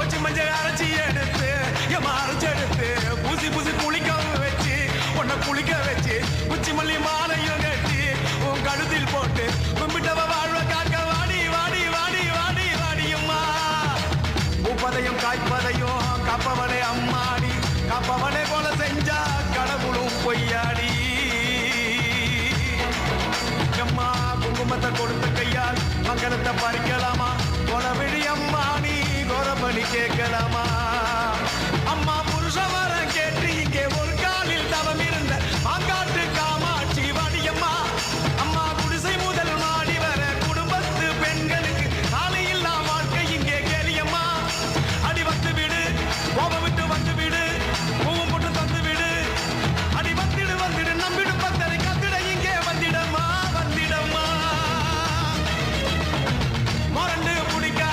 வச்சு மஞ்சள் அரைச்சி எடுத்து எம்மா அரைச்சி எடுத்து பூசி பூசி குளிக்கவும் வச்சு உன்னை குளிக்க வச்சு உச்சி மல்லி மாலையும் கட்டி உன் கழுத்தில் போட்டு கும்பிட்டவ வாழ்வ காக்க வாடி வாடி வாடி வாடி வாடியம்மா பூப்பதையும் காய்ப்பதையும் காப்பவனே அம்மாடி காப்பவனே போல செஞ்சா கடவுளும் பொய்யாடி அம்மா குங்குமத்தை கொடுத்த கையால் மங்களத்தை பறிக்கலாமா கொலவிழி அம்மா நீ கோரபலி கேட்கலாமா